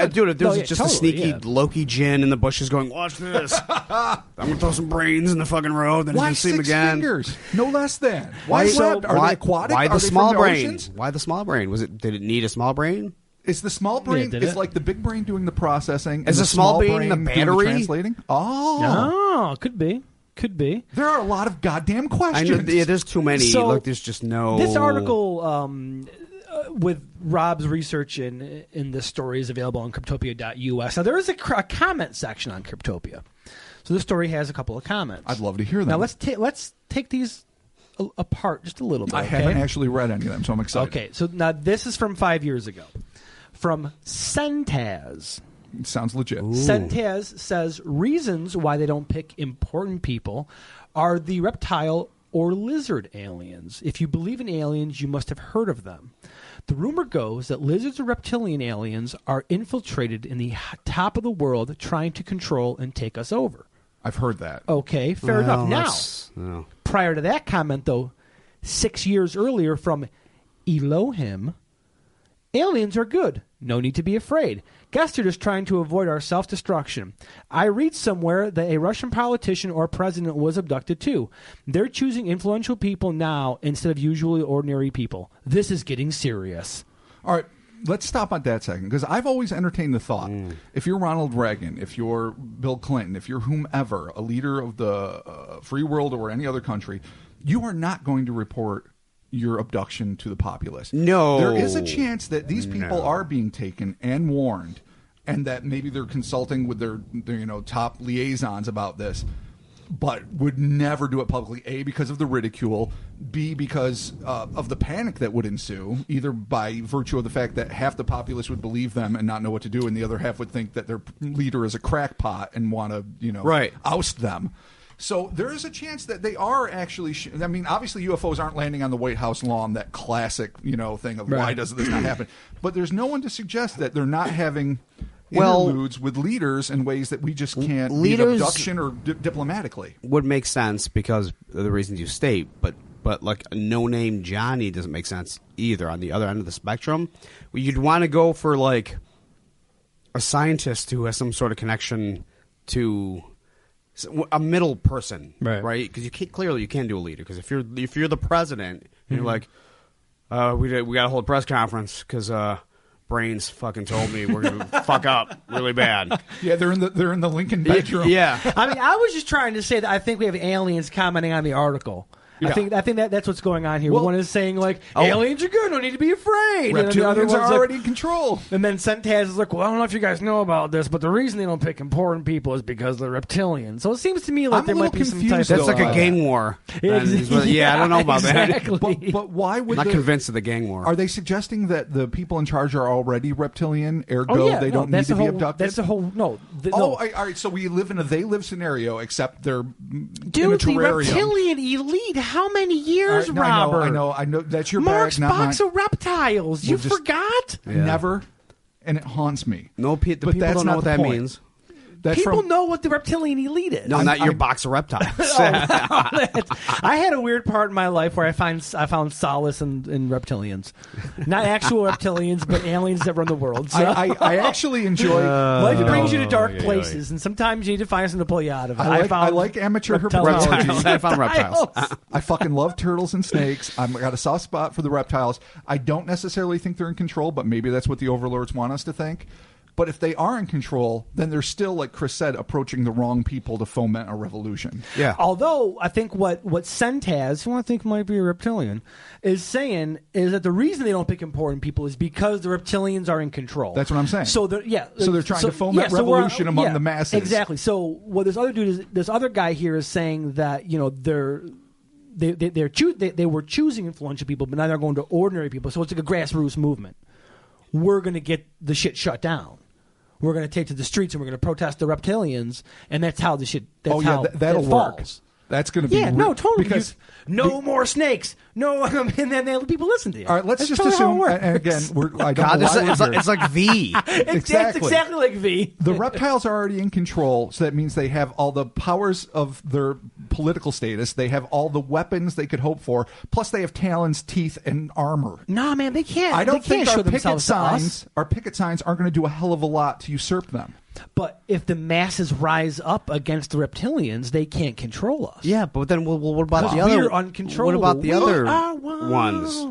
dude, if there's just a totally, sneaky Loki Jin in the bushes going, watch this. I'm gonna throw some brains in the fucking road, then Why you can see them 6 again. fingers? No less than. Why So- webbed? Are they aquatic? Why Are the they small from the brain? oceans? Why the small brain? Did it need a small brain? Is the small brain did is it? like the big brain doing the processing? Is and the small brain the doing battery? translating? Oh, could be. there are a lot of goddamn I questions. know, there's too many. So, Look, there's just no. This article with Rob's research in this story is available on Cryptopia.us. Now, there is a comment section on Cryptopia. So this story has a couple of comments. I'd love to hear them. Now, let's take these apart just a little bit. I haven't actually read any of them, so I'm excited. Okay, so now this is from 5 years ago. From Centaz. It sounds legit. Centaz says reasons why they don't pick important people are the reptile or lizard aliens. If you believe in aliens, you must have heard of them. The rumor goes that lizards or reptilian aliens are infiltrated in the top of the world trying to control and take us over. I've heard that. Okay, fair enough. Now, No. prior to that comment, though, 6 years earlier from Elohim, aliens are good. No need to be afraid. Guess they're just trying to avoid our self-destruction. I read somewhere that a Russian politician or president was abducted too. They're choosing influential people now instead of usually ordinary people. This is getting serious. All right, let's stop on that second, because I've always entertained the thought, if you're Ronald Reagan, if you're Bill Clinton, if you're whomever, a leader of the free world or any other country, you are not going to report your abduction to the populace. No. There is a chance that these people are being taken and warned, and that maybe they're consulting with their top liaisons about this, but would never do it publicly, A, because of the ridicule, B, because of the panic that would ensue, either by virtue of the fact that half the populace would believe them and not know what to do, and the other half would think that their leader is a crackpot and want to, oust them. So there is a chance that they are actually. I mean, obviously UFOs aren't landing on the White House lawn. That classic, thing of why does this not happen? But there's no one to suggest that they're not having interludes with leaders in ways that we just can't. Leaders, abduction or diplomatically would make sense because of the reasons you state, but like a no-name Johnny doesn't make sense either. On the other end of the spectrum, you'd want to go for like a scientist who has some sort of connection to a middle person, right? Because you can't do a leader. Because if you're the president, you're like, we got to hold a press conference because Brains fucking told me we're gonna fuck up really bad. Yeah, they're in the Lincoln bedroom. Yeah, I mean, I was just trying to say that I think we have aliens commenting on the article. Yeah. I think that's what's going on here. One is saying like aliens are good, no need to be afraid. Reptilians are already in control. And then Centaz is like, well, I don't know if you guys know about this, but the reason they don't pick important people is because they're reptilians. So it seems to me like there might be some type That's like a gang war. Yeah, I don't know about that. But why would not convinced of the gang war? Are they suggesting that the people in charge are already reptilian, ergo they don't need to be abducted? That's the whole all right. So we live in a they live scenario, except they're in a the terrarium. reptilian elite. How many years, no, Robert? I know. That's your Mark's bag, not box mine. of reptiles. You forgot? Never, and it haunts me. No, people don't know what that means. People know what the reptilian elite is. No, not your box of reptiles. I had a weird part in my life where I found solace in reptilians, not actual reptilians, but aliens that run the world. So. I actually enjoy. Life brings you to dark places, and sometimes you need to find something to pull you out of it. I like amateur herpetology. I found reptiles. I fucking love turtles and snakes. I've got a soft spot for the reptiles. I don't necessarily think they're in control, but maybe that's what the overlords want us to think. But if they are in control, then they're still, like Chris said, approaching the wrong people to foment a revolution. Yeah. Although I think what Centaz, who I think might be a reptilian, is saying is that the reason they don't pick important people is because the reptilians are in control. That's what I'm saying. So they're trying to foment revolution among the masses. Exactly. So what this other guy here is saying that they were choosing influential people, but now they're going to ordinary people. So it's like a grassroots movement. We're going to get the shit shut down. We're going to take to the streets and we're going to protest the reptilians, and that's how the shit. That'll work. Falls. That's going to be totally. Because no more snakes. No, and then people listen to you. All right, let's that's just totally assume. And again, I don't know why it's like V. It's exactly like V. The reptiles are already in control, so that means they have all the powers of their political status. They have all the weapons they could hope for. Plus, they have talons, teeth, and armor. Nah, man, they can't. I don't they can't think show our picket themselves to us. signs, aren't going to do a hell of a lot to usurp them. But if the masses rise up against the reptilians, they can't control us. Yeah, but then what about the We're other? uncontrollable. What about the We other are one. ones?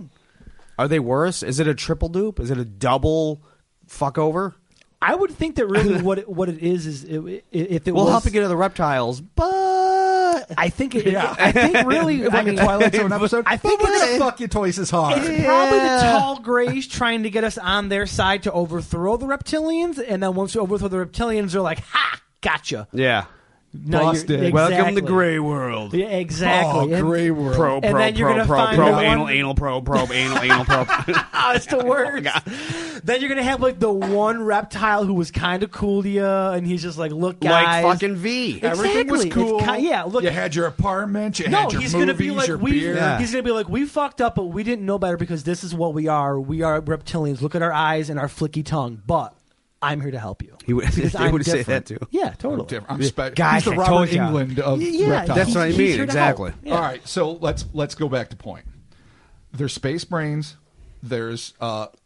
Are they worse? Is it a triple dupe? Is it a double fuck over? I would think that really what it is if it We'll was, help you get to the reptiles, but I think I think really Like a Twilight Zone episode. I think we're it's- going to fuck you twice as hard. It's probably the tall grays trying to get us on their side to overthrow the reptilians, and then once we overthrow the reptilians, they're like, "Ha, gotcha." yeah. No, Busted. Welcome to Gray World. Yeah, exactly. Oh, Gray World. Probe, And probe, then you're probe, gonna probe, find probe, the anal, one- anal, probe, probe, anal, probe. Oh, it's the worst. Then you're gonna have like the one reptile who was kind of cool to you, and he's just like, "Look, guys, Like fucking V. Everything was Exactly. cool. It's yeah, look. You had your apartment. You No, had your he's movies, gonna be like your we. beer. Yeah. He's gonna be like we fucked up, but we didn't know better because this is what we are. We are reptilians. Look at our eyes and our flicky tongue. But I'm here to help you. He would, Because they I'm would say different. that too. Yeah, totally. I'm Guys, he's the I Robert told ya. England of Yeah, reptiles. That's what I he's mean, here to exactly. help. Yeah. All right, so let's go back to point. There's space brains. There's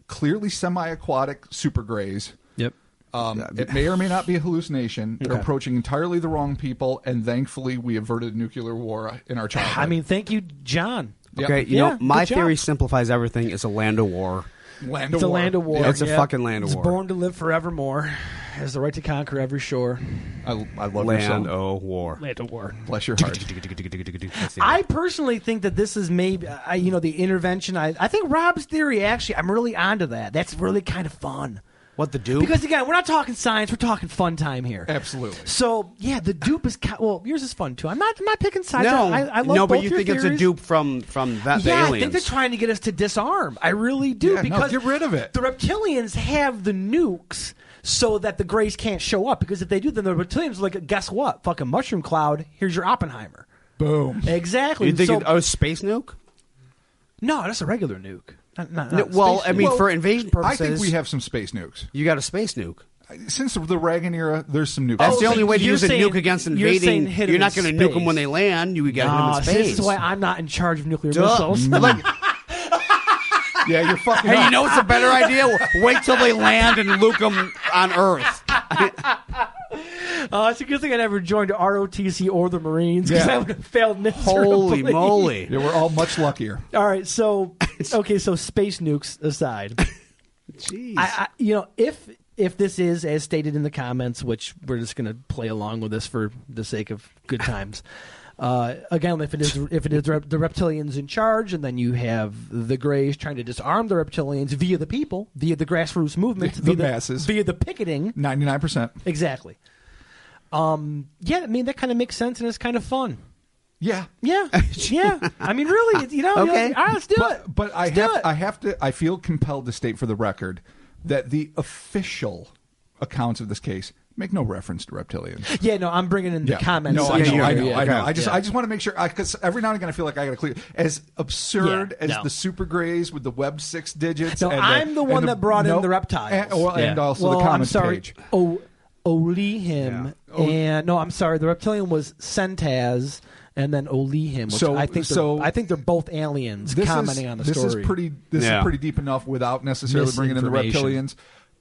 clearly semi-aquatic super grays. Yep. It may or may not be a hallucination. They're Okay. approaching entirely the wrong people, and thankfully we averted nuclear war in our childhood. I mean, thank you, John. Yep. Okay, you Yeah, know, my good job. theory simplifies everything. It's a land of war. Land It's of a war. land of war. Yeah, It's a fucking land of It's war. born to live forevermore. Has the right to conquer every shore. I love your Land song. of war. Land of war. Bless your heart. That's the I personally think that this is maybe, the intervention. I think Rob's theory, actually, I'm really onto that. That's really kind of fun. What the dupe? Because, again, we're not talking science. We're talking fun time here. Absolutely. So, yeah, the dupe is, well, yours is fun, too. I'm not picking sides. no, I love no, but both you your think it's a theories. dupe from that the Yeah, I aliens? think they're trying to get us to disarm. I really do. Yeah, no, because get rid of it. The reptilians have the nukes so that the Greys can't show up. Because if they do, then the reptilians are like, guess what? Fucking mushroom cloud. Here's your Oppenheimer. Boom. Exactly. You think So- a space nuke? no, that's a regular nuke. Not No, a well, space I nuke. mean, Well, for invasion I purposes, think we have some space nukes. you got a space nuke. Since the Reagan era, there's some nukes. That's Oh, the so only way to you're use a saying- nuke against you're saying invading. hit 'em You're in not going to nuke them space. when they land. You got to hit them in See, space. this is why I'm not in charge of nuclear Duh. missiles. Like, Yeah, you're fucking hey, up. you know what's a better idea? Wait till they land and nuke them on Earth. It's a good thing I never joined ROTC or the Marines because Yeah. I would have failed Holy miserably. moly! Yeah, we're all much luckier. All right, so so space nukes aside, Jeez. if this is as stated in the comments, which we're just going to play along with this for the sake of good times. Again, if it is the reptilians in charge, and then you have the Greys trying to disarm the reptilians via the people, via the grassroots movement, The via masses. via the picketing. 99%. Exactly. Yeah, I mean that kind of makes sense and it's kind of fun. Yeah. Yeah, yeah. I mean, really, you're Okay. like, all right, let's do it. But I Let's do have it. I have to I feel compelled to state for the record that the official accounts of this case make no reference to reptilians. Yeah, no, I'm bringing in the comments. No, section. I know. Yeah, I know. yeah. I just want to make sure because every now and again I feel like I got to clear. As absurd Yeah, as no. the super grays with the web 6 digits. No, and I'm the one that brought in the reptiles. and also well, the comments I'm sorry. page. Olihim and no, I'm sorry. The reptilian was Centaz, and then Olihim. Which So- I think so- I think they're both aliens commenting on the this story. is pretty. This Yeah. is pretty deep enough without necessarily bringing in the Misinformation. reptilians.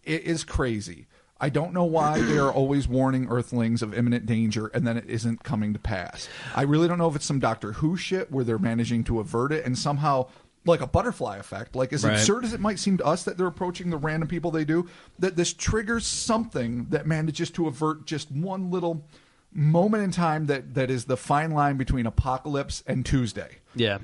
It is crazy. I don't know why they are always warning Earthlings of imminent danger, and then it isn't coming to pass. I really don't know if it's some Doctor Who shit where they're managing to avert it, and somehow, like a butterfly effect, like as Right. absurd as it might seem to us that they're approaching the random people they do, that this triggers something that manages to avert just one little moment in time that is the fine line between apocalypse and Tuesday. yeah.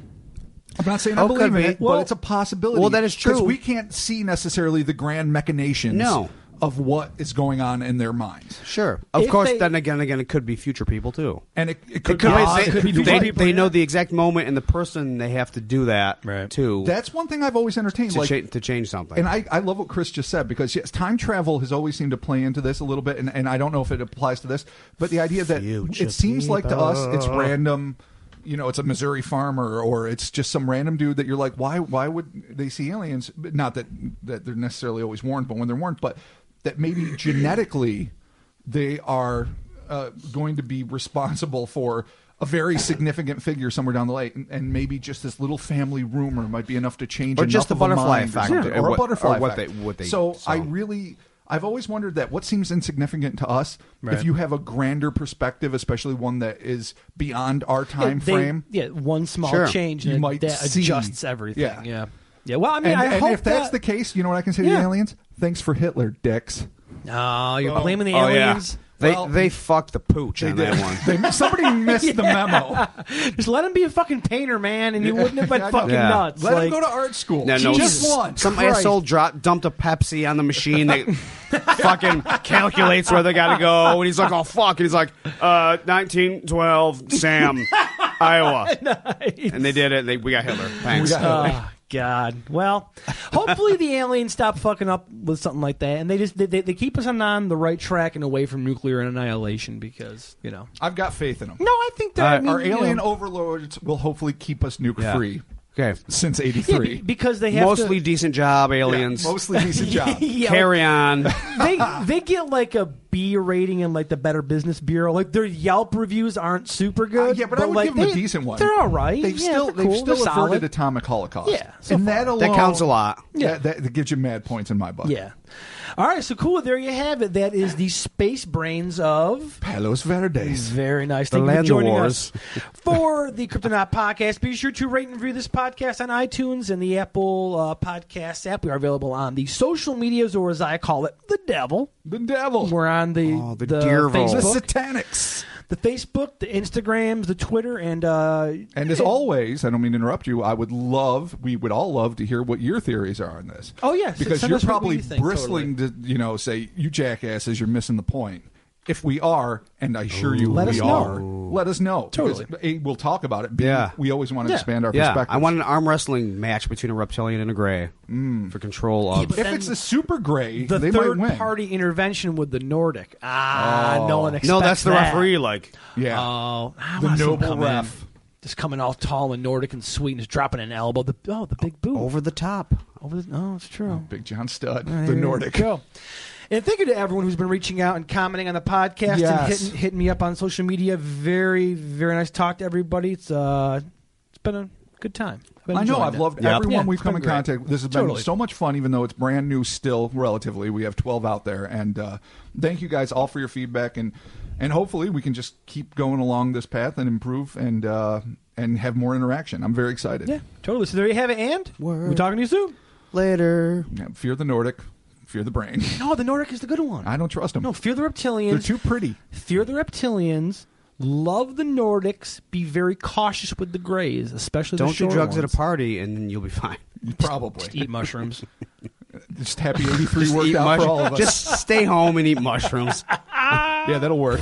I'm not saying I Oh, believe could in be. it, Well- but it's a possibility. well, that is true. Because we can't see necessarily the grand machinations No. of what is going on in their minds. Sure. Of If course, they- then again, it could be future people too. And it It could could be. be, it could be they, future people, they yeah. know the exact moment and the person they have to do that Right. to That's one thing I've always entertained. to, Like, to change something. and I love what Chris just said because, yes, time travel has always seemed to play into this a little bit, and I don't know if it applies to this, but the idea that Future it seems like to us it's people. random. You know, it's a Missouri farmer, or it's just some random dude that you're like, why would they see aliens? Not that they're necessarily always warned, but when they're warned, but that maybe genetically they are going to be responsible for a very significant figure somewhere down the lane, and maybe just this little family rumor might be enough to change, Or enough just the of a butterfly mind effect, or something, or or a what- butterfly or what effect. they So saw. I've always wondered that what seems insignificant to us, Right. if you have a grander perspective, especially one that is beyond our time frame, one small Sure. change You and might that see. adjusts everything. Yeah. Yeah. Well, I mean, I and hope if that's that, the case, you know what I can say to Yeah. the aliens? Thanks for Hitler, dicks. Oh, you're blaming the Oh, yeah. aliens. They fucked the pooch on that one. Somebody missed the memo. Just let him be a fucking painter, man, and you wouldn't have been I know. fucking Yeah. nuts. Let him Like, go to art school. No, no, just once. Some Christ. asshole dumped a Pepsi on the machine that fucking calculates where they got to go, and he's like, "Oh fuck!" And he's like, 1912, Sam, Iowa, nice. and they did it. We got Hitler. Thanks. Oh, God. Well, hopefully the aliens stop fucking up with something like that, and they keep us on the right track and away from nuclear annihilation because, you know. I've got faith in them. No, I think that Our alien overlords will hopefully keep us nuke free Okay. since yeah, '83. because they have Mostly to, decent job, aliens. Mostly decent job. Yeah, Carry on. they get like a B rating in like the Better Business Bureau. Like their Yelp reviews aren't super good. Yeah, but I would like, give them a decent one. They're all right. They've Yeah, still they're cool. They're averted solid. atomic holocaust. Yeah, so and far. that alone That counts a lot. Yeah, that gives you mad points in my book. Yeah. All right, so cool. There you have it. That is the space brains of Palos Verdes. Very nice. The Thank you for Land joining Wars. us for the Cryptonaut podcast. Be sure to rate and review this podcast on iTunes and the Apple Podcast app. We are available on the social medias, or as I call it, the devil. The devil. We're on the Deerville. The Facebook, Satanics. the Facebook, the Instagrams, the Twitter, and as always, I don't mean to interrupt you, we would all love to hear what your theories are on this. Oh, yes. Because Send you're us what probably you think, bristling to, say, you jackasses, you're missing the point. If we are, and I assure you Let we us know. are, let us know. Totally. Because, A, we'll talk about it. B, Yeah. we always want to expand our Yeah, perspective. I want an arm wrestling match between a reptilian and a gray for control of. but if then it's a super gray, the they might third win. party intervention with the Nordic. No one expects No, that's the that. referee. Like, Yeah. Oh, I The want some noble come in. ref. Just coming all tall and Nordic and sweet and just dropping an elbow. The big boot. over the top. It's true. Big John Stud, There the you Nordic. go. And thank you to everyone who's been reaching out and commenting on the podcast Yes. and hitting me up on social media. Very, very nice to talk to everybody. It's been a good time. Been I know. enjoying I've it. loved Yep. everyone Yeah, we've it's come been in contact with. This has Totally. been so much fun, even though it's brand new still, relatively. We have 12 out there. And thank you guys all for your feedback. And hopefully we can just keep going along this path and improve and have more interaction. I'm very excited. Yeah, totally. So there you have it. And we're talking to you soon. Later. Yeah, fear the Nordic. Fear the brain. No, the Nordic is the good one. I don't trust them. No, fear the reptilians. They're too pretty. Fear the reptilians. Love the Nordics. Be very cautious with the grays, especially the Don't do short drugs ones. at a party, and then you'll be fine. Probably. Eat mushrooms. Just happy 83 Just worked eat out for all of us. Just stay home and eat mushrooms. Yeah, that'll work.